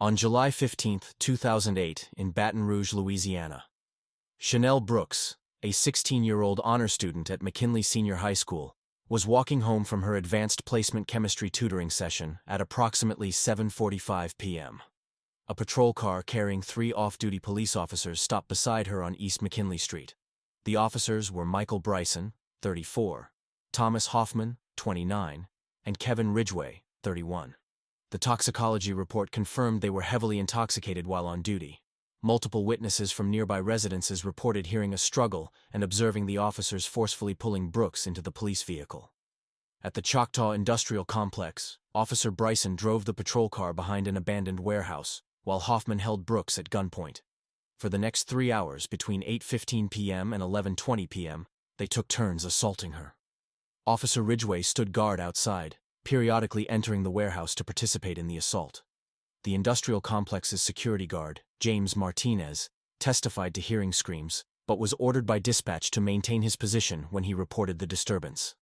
On July 15, 2008, in Baton Rouge, Louisiana, Chanel Brooks, a 16-year-old honor student at McKinley Senior High School, was walking home from her advanced placement chemistry tutoring session at approximately 7:45 p.m. A patrol car carrying 3 off-duty police officers stopped beside her on East McKinley Street. The officers were Michael Bryson, 34, Thomas Hoffman, 29, and Kevin Ridgway, 31. The toxicology report confirmed they were heavily intoxicated while on duty. Multiple witnesses from nearby residences reported hearing a struggle and observing the officers forcefully pulling Brooks into the police vehicle. At the Choctaw Industrial Complex, Officer Bryson drove the patrol car behind an abandoned warehouse, while Hoffman held Brooks at gunpoint. For the next 3 hours, between 8:15 p.m. and 11:20 p.m., they took turns assaulting her. Officer Ridgway stood guard outside, periodically entering the warehouse to participate in the assault. The industrial complex's security guard, James Martinez, testified to hearing screams, but was ordered by dispatch to maintain his position when he reported the disturbance.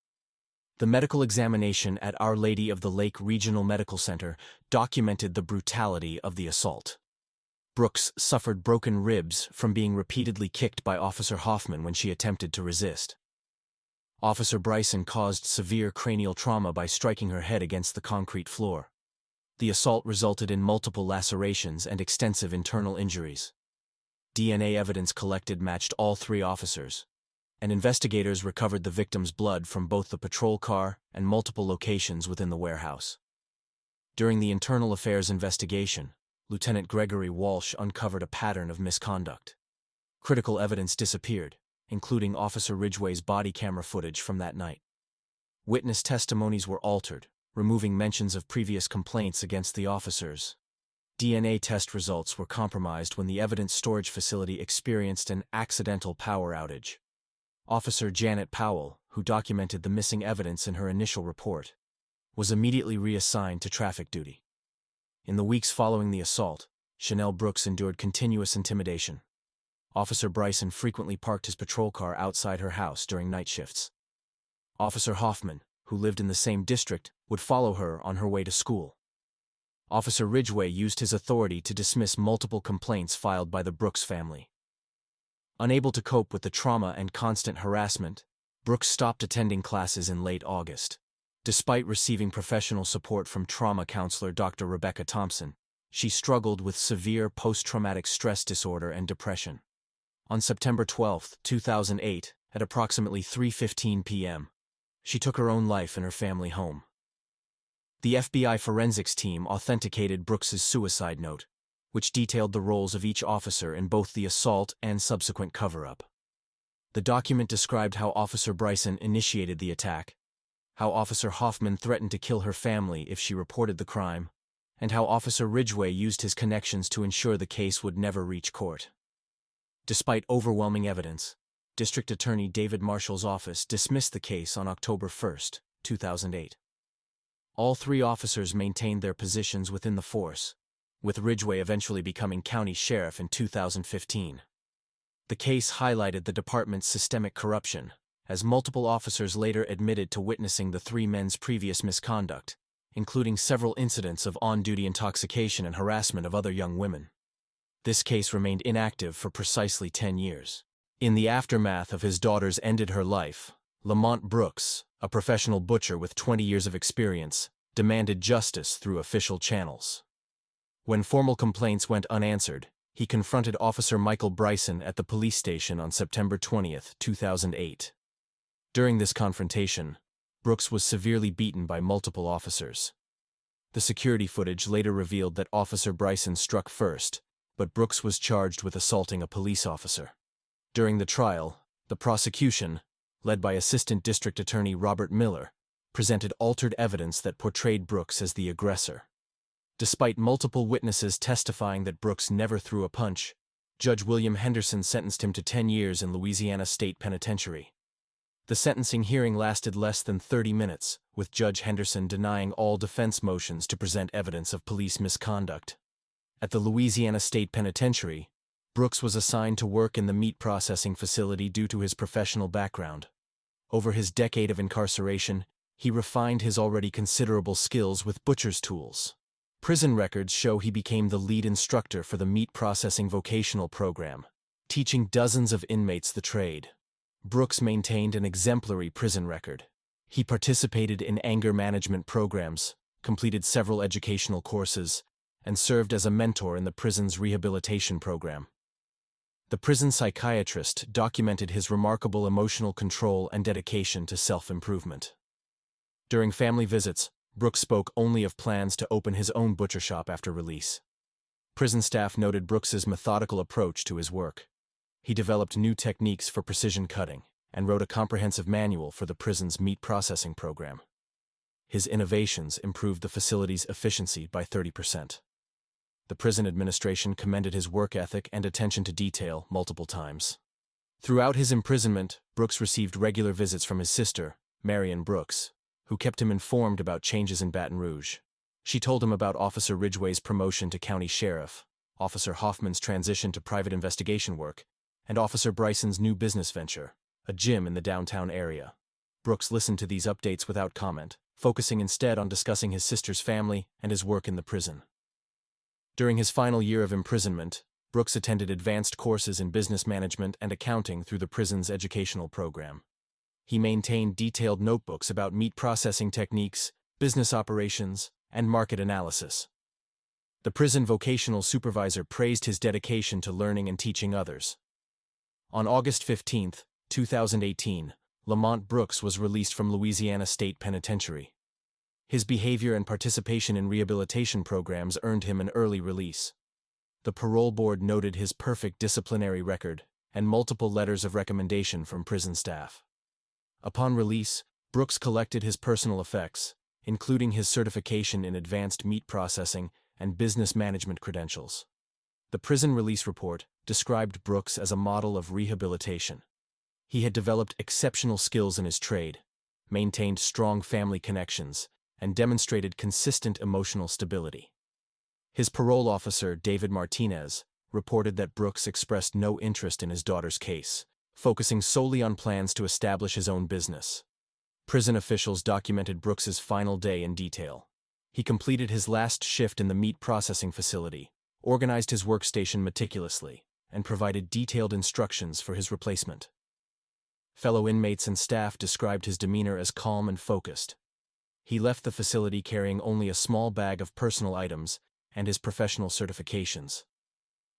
The medical examination at Our Lady of the Lake Regional Medical Center documented the brutality of the assault. Brooks suffered broken ribs from being repeatedly kicked by Officer Hoffman when she attempted to resist. Officer Bryson caused severe cranial trauma by striking her head against the concrete floor. The assault resulted in multiple lacerations and extensive internal injuries. DNA evidence collected matched all 3 officers, and investigators recovered the victim's blood from both the patrol car and multiple locations within the warehouse. During the internal affairs investigation, Lieutenant Gregory Walsh uncovered a pattern of misconduct. Critical evidence disappeared, including Officer Ridgway's body camera footage from that night. Witness testimonies were altered, removing mentions of previous complaints against the officers. DNA test results were compromised when the evidence storage facility experienced an accidental power outage. Officer Janet Powell, who documented the missing evidence in her initial report, was immediately reassigned to traffic duty. In the weeks following the assault, Chanel Brooks endured continuous intimidation. Officer Bryson frequently parked his patrol car outside her house during night shifts. Officer Hoffman, who lived in the same district, would follow her on her way to school. Officer Ridgway used his authority to dismiss multiple complaints filed by the Brooks family. Unable to cope with the trauma and constant harassment, Brooks stopped attending classes in late August. Despite receiving professional support from trauma counselor Dr. Rebecca Thompson, she struggled with severe post-traumatic stress disorder and depression. On September 12, 2008, at approximately 3:15 p.m., she took her own life in her family home. The FBI forensics team authenticated Brooks's suicide note, which detailed the roles of each officer in both the assault and subsequent cover-up. The document described how Officer Bryson initiated the attack, how Officer Hoffman threatened to kill her family if she reported the crime, and how Officer Ridgway used his connections to ensure the case would never reach court. Despite overwhelming evidence, District Attorney David Marshall's office dismissed the case on October 1, 2008. All 3 officers maintained their positions within the force, with Ridgway eventually becoming county sheriff in 2015. The case highlighted the department's systemic corruption, as multiple officers later admitted to witnessing the 3 men's previous misconduct, including several incidents of on-duty intoxication and harassment of other young women. This case remained inactive for precisely 10 years. In the aftermath of his daughter's ended her life, Lamont Brooks, a professional butcher with 20 years of experience, demanded justice through official channels. When formal complaints went unanswered, he confronted Officer Michael Bryson at the police station on September 20, 2008. During this confrontation, Brooks was severely beaten by multiple officers. The security footage later revealed that Officer Bryson struck first, but Brooks was charged with assaulting a police officer. During the trial, the prosecution, led by Assistant District Attorney Robert Miller, presented altered evidence that portrayed Brooks as the aggressor. Despite multiple witnesses testifying that Brooks never threw a punch, Judge William Henderson sentenced him to 10 years in Louisiana State Penitentiary. The sentencing hearing lasted less than 30 minutes, with Judge Henderson denying all defense motions to present evidence of police misconduct. At the Louisiana State Penitentiary, Brooks was assigned to work in the meat processing facility due to his professional background. Over his decade of incarceration, he refined his already considerable skills with butcher's tools. Prison records show he became the lead instructor for the meat processing vocational program, teaching dozens of inmates the trade. Brooks maintained an exemplary prison record. He participated in anger management programs, completed several educational courses, and served as a mentor in the prison's rehabilitation program. The prison psychiatrist documented his remarkable emotional control and dedication to self-improvement. During family visits, Brooks spoke only of plans to open his own butcher shop after release. Prison staff noted Brooks's methodical approach to his work. He developed new techniques for precision cutting and wrote a comprehensive manual for the prison's meat processing program. His innovations improved the facility's efficiency by 30%. The prison administration commended his work ethic and attention to detail multiple times. Throughout his imprisonment, Brooks received regular visits from his sister, Marion Brooks, who kept him informed about changes in Baton Rouge. She told him about Officer Ridgway's promotion to county sheriff, Officer Hoffman's transition to private investigation work, and Officer Bryson's new business venture, a gym in the downtown area. Brooks listened to these updates without comment, focusing instead on discussing his sister's family and his work in the prison. During his final year of imprisonment, Brooks attended advanced courses in business management and accounting through the prison's educational program. He maintained detailed notebooks about meat processing techniques, business operations, and market analysis. The prison vocational supervisor praised his dedication to learning and teaching others. On August 15, 2018, Lamont Brooks was released from Louisiana State Penitentiary. His behavior and participation in rehabilitation programs earned him an early release. The parole board noted his perfect disciplinary record and multiple letters of recommendation from prison staff. Upon release, Brooks collected his personal effects, including his certification in advanced meat processing and business management credentials. The prison release report described Brooks as a model of rehabilitation. He had developed exceptional skills in his trade, maintained strong family connections, and demonstrated consistent emotional stability. His parole officer, David Martinez, reported that Brooks expressed no interest in his daughter's case, focusing solely on plans to establish his own business. Prison officials documented Brooks's final day in detail. He completed his last shift in the meat processing facility, organized his workstation meticulously, and provided detailed instructions for his replacement. Fellow inmates and staff described his demeanor as calm and focused. He left the facility carrying only a small bag of personal items and his professional certifications.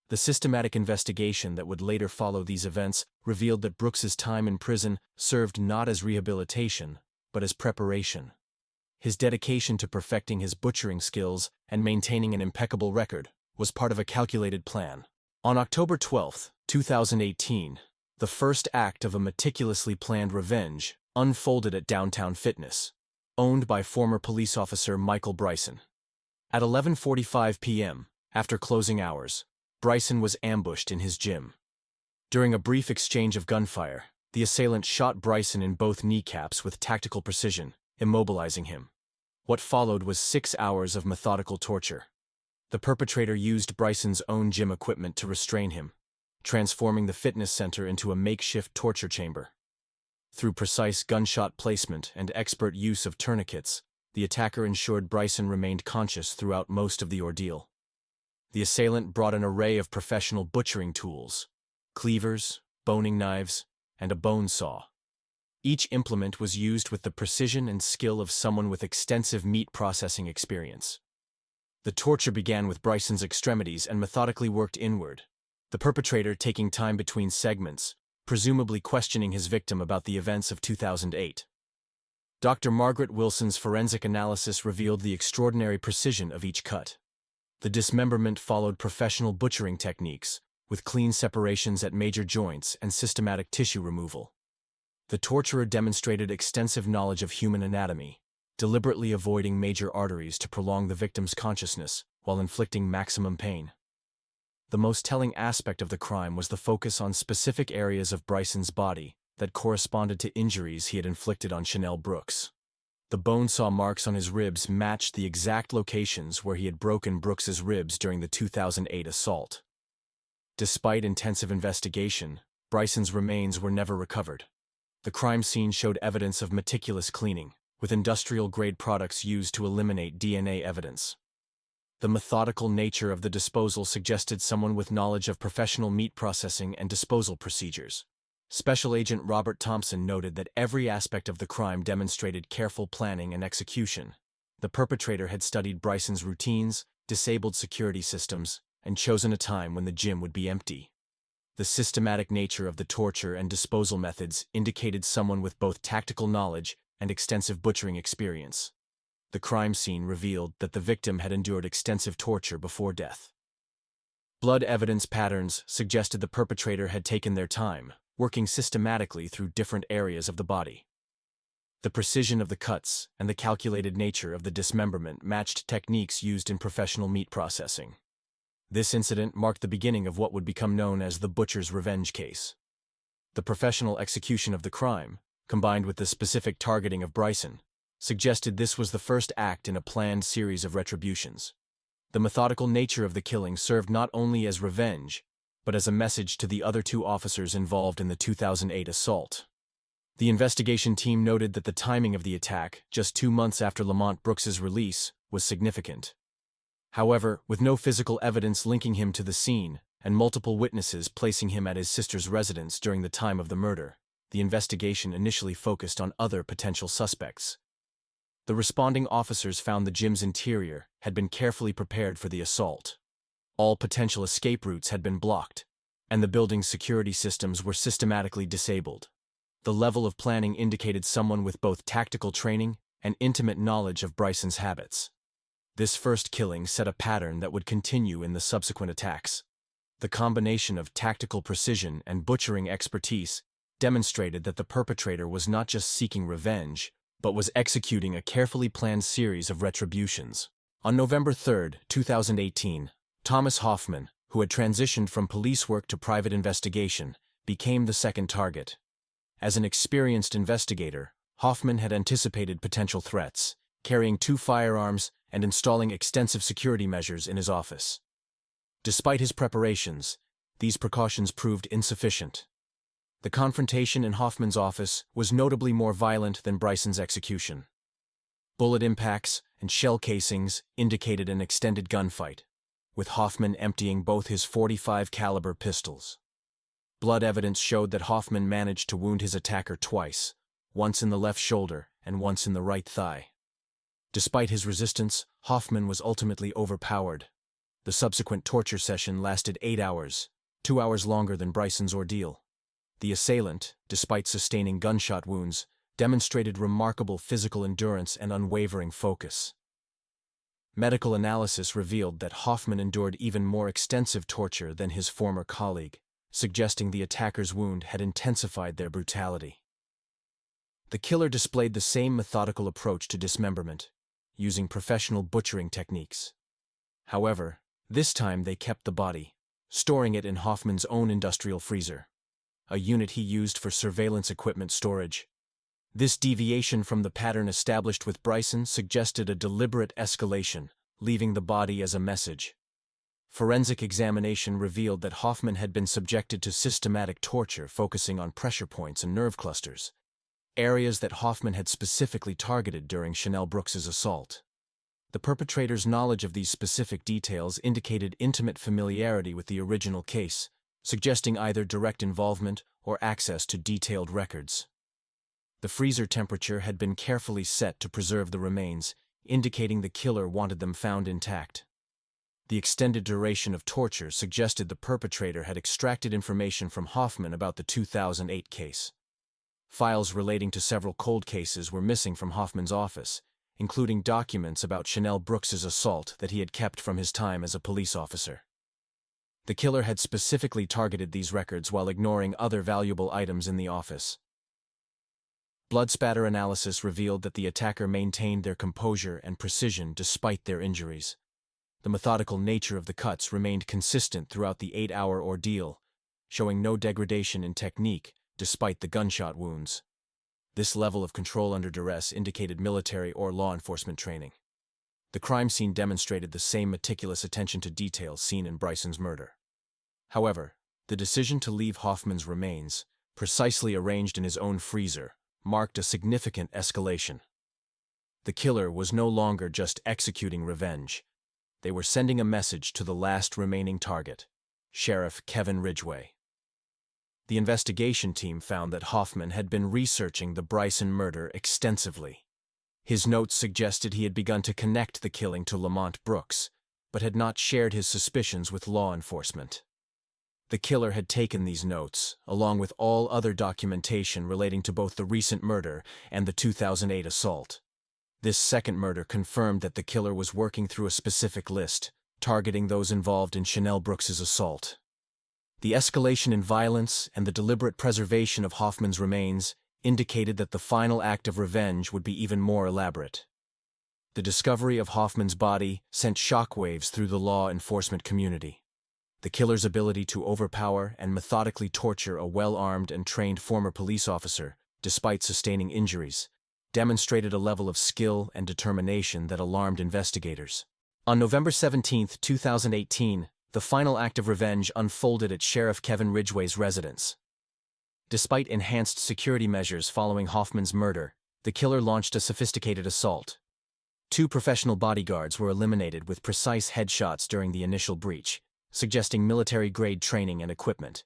The systematic investigation that would later follow these events revealed that Brooks's time in prison served not as rehabilitation, but as preparation. His dedication to perfecting his butchering skills and maintaining an impeccable record was part of a calculated plan. On October 12, 2018, the first act of a meticulously planned revenge unfolded at Downtown Fitness, owned by former police officer Michael Bryson. At 11:45 p.m., after closing hours, Bryson was ambushed in his gym. During a brief exchange of gunfire, the assailant shot Bryson in both kneecaps with tactical precision, immobilizing him. What followed was 6 hours of methodical torture. The perpetrator used Bryson's own gym equipment to restrain him, transforming the fitness center into a makeshift torture chamber. Through precise gunshot placement and expert use of tourniquets, the attacker ensured Bryson remained conscious throughout most of the ordeal. The assailant brought an array of professional butchering tools: cleavers, boning knives, and a bone saw. Each implement was used with the precision and skill of someone with extensive meat processing experience. The torture began with Bryson's extremities and methodically worked inward, the perpetrator taking time between segments, presumably questioning his victim about the events of 2008. Dr. Margaret Wilson's forensic analysis revealed the extraordinary precision of each cut. The dismemberment followed professional butchering techniques, with clean separations at major joints and systematic tissue removal. The torturer demonstrated extensive knowledge of human anatomy, deliberately avoiding major arteries to prolong the victim's consciousness while inflicting maximum pain. The most telling aspect of the crime was the focus on specific areas of Bryson's body that corresponded to injuries he had inflicted on Chanel Brooks. The bone saw marks on his ribs matched the exact locations where he had broken Brooks's ribs during the 2008 assault. Despite intensive investigation, Bryson's remains were never recovered. The crime scene showed evidence of meticulous cleaning, with industrial-grade products used to eliminate DNA evidence. The methodical nature of the disposal suggested someone with knowledge of professional meat processing and disposal procedures. Special Agent Robert Thompson noted that every aspect of the crime demonstrated careful planning and execution. The perpetrator had studied Bryson's routines, disabled security systems, and chosen a time when the gym would be empty. The systematic nature of the torture and disposal methods indicated someone with both tactical knowledge and extensive butchering experience. The crime scene revealed that the victim had endured extensive torture before death. Blood evidence patterns suggested the perpetrator had taken their time, working systematically through different areas of the body. The precision of the cuts and the calculated nature of the dismemberment matched techniques used in professional meat processing. This incident marked the beginning of what would become known as the Butcher's Revenge case. The professional execution of the crime, combined with the specific targeting of Bryson, suggested this was the first act in a planned series of retributions. The methodical nature of the killing served not only as revenge, but as a message to the other two officers involved in the 2008 assault. The investigation team noted that the timing of the attack, just 2 months after Lamont Brooks's release, was significant. However, with no physical evidence linking him to the scene, and multiple witnesses placing him at his sister's residence during the time of the murder, the investigation initially focused on other potential suspects. The responding officers found the gym's interior had been carefully prepared for the assault. All potential escape routes had been blocked, and the building's security systems were systematically disabled. The level of planning indicated someone with both tactical training and intimate knowledge of Bryson's habits. This first killing set a pattern that would continue in the subsequent attacks. The combination of tactical precision and butchering expertise demonstrated that the perpetrator was not just seeking revenge, but was executing a carefully planned series of retributions. On November 3, 2018, Thomas Hoffman, who had transitioned from police work to private investigation, became the second target. As an experienced investigator, Hoffman had anticipated potential threats, carrying 2 firearms and installing extensive security measures in his office. Despite his preparations, these precautions proved insufficient. The confrontation in Hoffman's office was notably more violent than Bryson's execution. Bullet impacts and shell casings indicated an extended gunfight, with Hoffman emptying both his .45 caliber pistols. Blood evidence showed that Hoffman managed to wound his attacker twice, once in the left shoulder and once in the right thigh. Despite his resistance, Hoffman was ultimately overpowered. The subsequent torture session lasted 8 hours, 2 hours longer than Bryson's ordeal. The assailant, despite sustaining gunshot wounds, demonstrated remarkable physical endurance and unwavering focus. Medical analysis revealed that Hoffman endured even more extensive torture than his former colleague, suggesting the attacker's wound had intensified their brutality. The killer displayed the same methodical approach to dismemberment, using professional butchering techniques. However, this time they kept the body, storing it in Hoffman's own industrial freezer, a unit he used for surveillance equipment storage. This deviation from the pattern established with Bryson suggested a deliberate escalation, leaving the body as a message. Forensic examination revealed that Hoffman had been subjected to systematic torture focusing on pressure points and nerve clusters, areas that Hoffman had specifically targeted during Chanel Brooks's assault. The perpetrator's knowledge of these specific details indicated intimate familiarity with the original case, suggesting either direct involvement or access to detailed records. The freezer temperature had been carefully set to preserve the remains, indicating the killer wanted them found intact. The extended duration of torture suggested the perpetrator had extracted information from Hoffman about the 2008 case. Files relating to several cold cases were missing from Hoffman's office, including documents about Chanel Brooks's assault that he had kept from his time as a police officer. The killer had specifically targeted these records while ignoring other valuable items in the office. Blood spatter analysis revealed that the attacker maintained their composure and precision despite their injuries. The methodical nature of the cuts remained consistent throughout the 8-hour ordeal, showing no degradation in technique despite the gunshot wounds. This level of control under duress indicated military or law enforcement training. The crime scene demonstrated the same meticulous attention to detail seen in Bryson's murder. However, the decision to leave Hoffman's remains, precisely arranged in his own freezer, marked a significant escalation. The killer was no longer just executing revenge. they were sending a message to the last remaining target, Sheriff Kevin Ridgway. The investigation team found that Hoffman had been researching the Bryson murder extensively. His notes suggested he had begun to connect the killing to Lamont Brooks, but had not shared his suspicions with law enforcement. The killer had taken these notes, along with all other documentation relating to both the recent murder and the 2008 assault. This second murder confirmed that the killer was working through a specific list, targeting those involved in Chanel Brooks's assault. The escalation in violence and the deliberate preservation of Hoffman's remains indicated that the final act of revenge would be even more elaborate. The discovery of Hoffman's body sent shockwaves through the law enforcement community. The killer's ability to overpower and methodically torture a well-armed and trained former police officer, despite sustaining injuries, demonstrated a level of skill and determination that alarmed investigators. On November 17, 2018, the final act of revenge unfolded at Sheriff Kevin Ridgway's residence. Despite enhanced security measures following Hoffman's murder, the killer launched a sophisticated assault. 2 professional bodyguards were eliminated with precise headshots during the initial breach, suggesting military-grade training and equipment.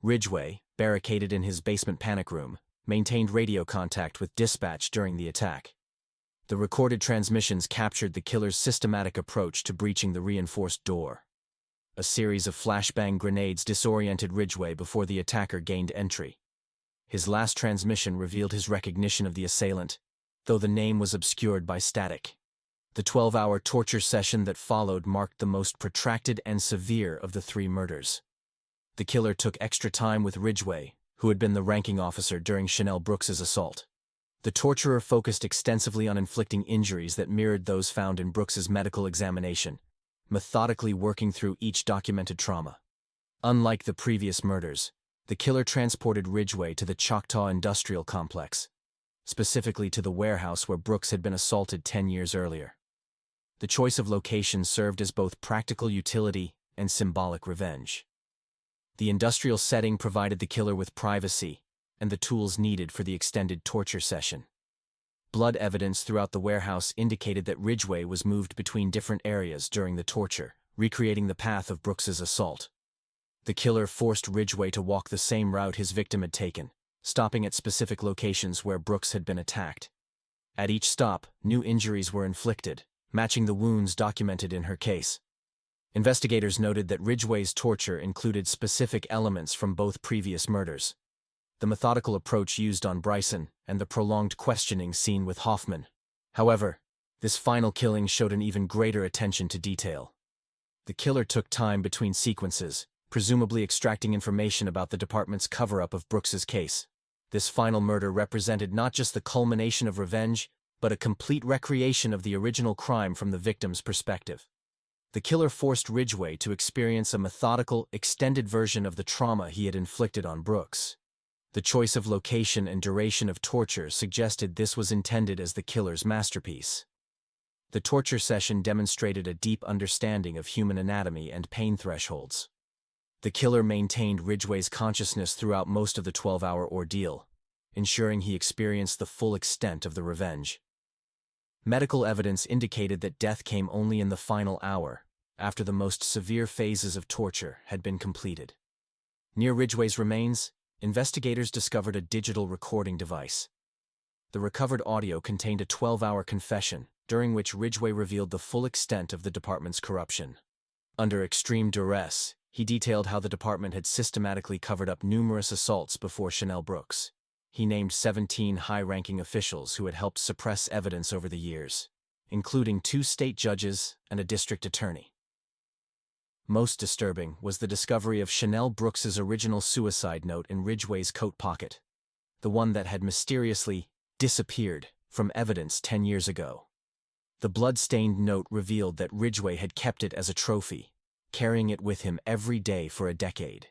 Ridgway, barricaded in his basement panic room, maintained radio contact with dispatch during the attack. The recorded transmissions captured the killer's systematic approach to breaching the reinforced door. A series of flashbang grenades disoriented Ridgway before the attacker gained entry. His last transmission revealed his recognition of the assailant, though the name was obscured by static. The 12-hour torture session that followed marked the most protracted and severe of the 3 murders. The killer took extra time with Ridgway, who had been the ranking officer during Chanel Brooks's assault. The torturer focused extensively on inflicting injuries that mirrored those found in Brooks's medical examination, methodically working through each documented trauma. Unlike the previous murders, the killer transported Ridgway to the Choctaw Industrial Complex, specifically to the warehouse where Brooks had been assaulted 10 years earlier. The choice of location served as both practical utility and symbolic revenge. The industrial setting provided the killer with privacy and the tools needed for the extended torture session. Blood evidence throughout the warehouse indicated that Ridgway was moved between different areas during the torture, recreating the path of Brooks's assault. The killer forced Ridgway to walk the same route his victim had taken, stopping at specific locations where Brooks had been attacked. At each stop, new injuries were inflicted, matching the wounds documented in her case. Investigators noted that Ridgway's torture included specific elements from both previous murders: the methodical approach used on Bryson and the prolonged questioning seen with Hoffman. However, this final killing showed an even greater attention to detail. The killer took time between sequences, presumably extracting information about the department's cover-up of Brooks's case. This final murder represented not just the culmination of revenge, but a complete recreation of the original crime from the victim's perspective. The killer forced Ridgway to experience a methodical, extended version of the trauma he had inflicted on Brooks. The choice of location and duration of torture suggested this was intended as the killer's masterpiece. The torture session demonstrated a deep understanding of human anatomy and pain thresholds. The killer maintained Ridgway's consciousness throughout most of the 12-hour ordeal, ensuring he experienced the full extent of the revenge. Medical evidence indicated that death came only in the final hour, after the most severe phases of torture had been completed. Near Ridgway's remains, investigators discovered a digital recording device. The recovered audio contained a 12-hour confession, during which Ridgway revealed the full extent of the department's corruption. Under extreme duress, he detailed how the department had systematically covered up numerous assaults before Chanel Brooks. He named 17 high-ranking officials who had helped suppress evidence over the years, including 2 state judges and a district attorney. Most disturbing was the discovery of Chanel Brooks's original suicide note in Ridgway's coat pocket, the one that had mysteriously disappeared from evidence 10 years ago. The blood-stained note revealed that Ridgway had kept it as a trophy, carrying it with him every day for a decade.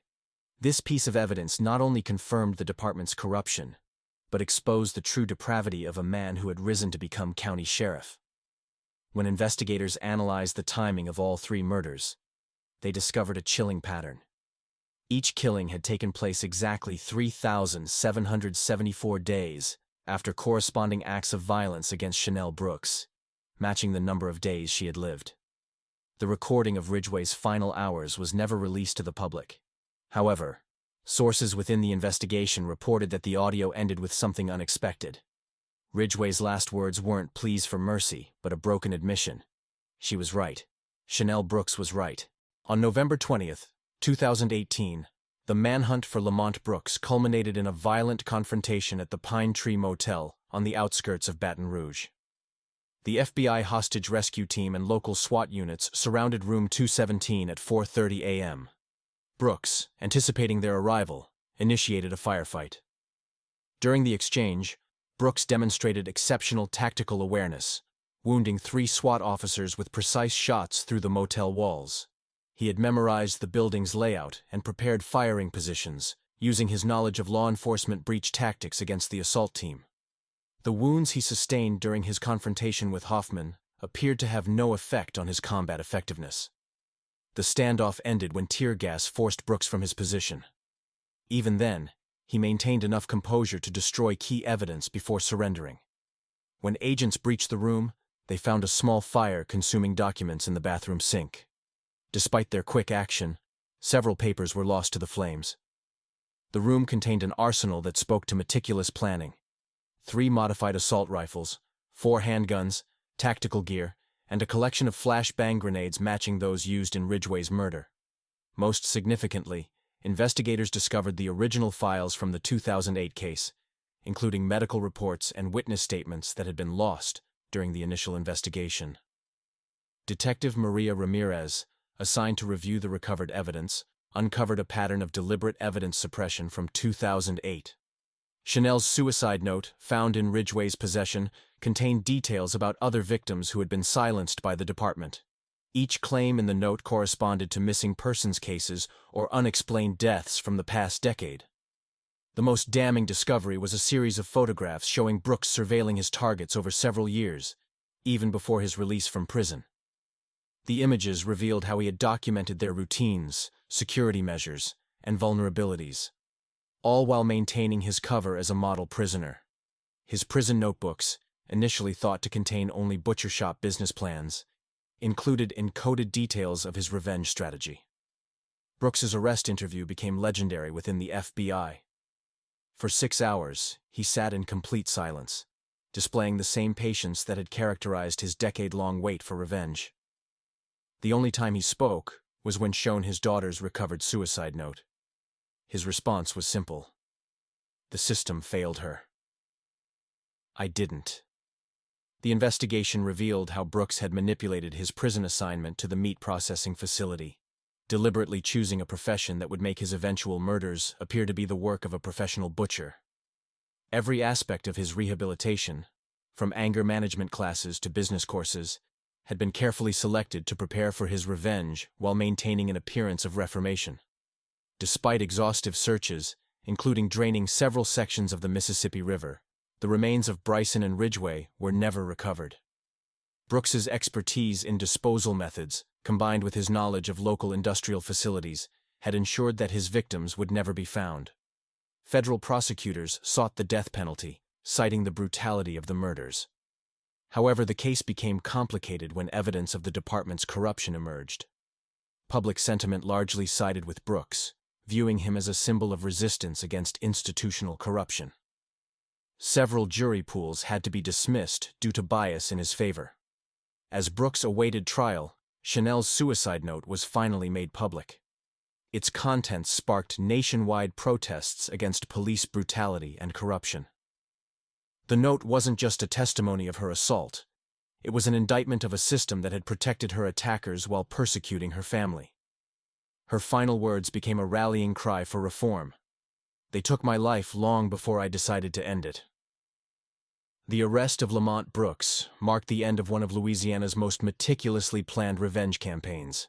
This piece of evidence not only confirmed the department's corruption, but exposed the true depravity of a man who had risen to become county sheriff. When investigators analyzed the timing of all 3 murders, they discovered a chilling pattern. Each killing had taken place exactly 3,774 days after corresponding acts of violence against Chanel Brooks, matching the number of days she had lived. The recording of Ridgway's final hours was never released to the public. However, sources within the investigation reported that the audio ended with something unexpected. Ridgway's last words weren't pleas for mercy, but a broken admission. She was right. Chanel Brooks was right. On November 20th, 2018, the manhunt for Lamont Brooks culminated in a violent confrontation at the Pine Tree Motel on the outskirts of Baton Rouge. The FBI hostage rescue team and local SWAT units surrounded room 217 at 4:30 a.m. Brooks, anticipating their arrival, initiated a firefight. During the exchange, Brooks demonstrated exceptional tactical awareness, wounding 3 SWAT officers with precise shots through the motel walls. He had memorized the building's layout and prepared firing positions, using his knowledge of law enforcement breach tactics against the assault team. The wounds he sustained during his confrontation with Hoffman appeared to have no effect on his combat effectiveness. The standoff ended when tear gas forced Brooks from his position. Even then, he maintained enough composure to destroy key evidence before surrendering. When agents breached the room, they found a small fire consuming documents in the bathroom sink. Despite their quick action, several papers were lost to the flames. The room contained an arsenal that spoke to meticulous planning. 3 modified assault rifles, 4 handguns, tactical gear, and a collection of flash-bang grenades matching those used in Ridgway's murder. Most significantly, investigators discovered the original files from the 2008 case, including medical reports and witness statements that had been lost during the initial investigation. Detective Maria Ramirez, assigned to review the recovered evidence, uncovered a pattern of deliberate evidence suppression from 2008. Chanel's suicide note, found in Ridgway's possession, contained details about other victims who had been silenced by the department. Each claim in the note corresponded to missing persons cases or unexplained deaths from the past decade. The most damning discovery was a series of photographs showing Brooks surveilling his targets over several years, even before his release from prison. The images revealed how he had documented their routines, security measures, and vulnerabilities, all while maintaining his cover as a model prisoner. His prison notebooks, initially thought to contain only butcher shop business plans, included encoded details of his revenge strategy. Brooks's arrest interview became legendary within the FBI. For 6 hours, he sat in complete silence, displaying the same patience that had characterized his decade-long wait for revenge. The only time he spoke was when shown his daughter's recovered suicide note. His response was simple. The system failed her. I didn't. The investigation revealed how Brooks had manipulated his prison assignment to the meat processing facility, deliberately choosing a profession that would make his eventual murders appear to be the work of a professional butcher. Every aspect of his rehabilitation, from anger management classes to business courses, had been carefully selected to prepare for his revenge while maintaining an appearance of reformation. Despite exhaustive searches, including draining several sections of the Mississippi River, the remains of Bryson and Ridgway were never recovered. Brooks's expertise in disposal methods, combined with his knowledge of local industrial facilities, had ensured that his victims would never be found. Federal prosecutors sought the death penalty, citing the brutality of the murders. However, the case became complicated when evidence of the department's corruption emerged. Public sentiment largely sided with Brooks, viewing him as a symbol of resistance against institutional corruption. Several jury pools had to be dismissed due to bias in his favor. As Brooks awaited trial, Chanel's suicide note was finally made public. Its contents sparked nationwide protests against police brutality and corruption. The note wasn't just a testimony of her assault. It was an indictment of a system that had protected her attackers while persecuting her family. Her final words became a rallying cry for reform. They took my life long before I decided to end it. The arrest of Lamont Brooks marked the end of one of Louisiana's most meticulously planned revenge campaigns.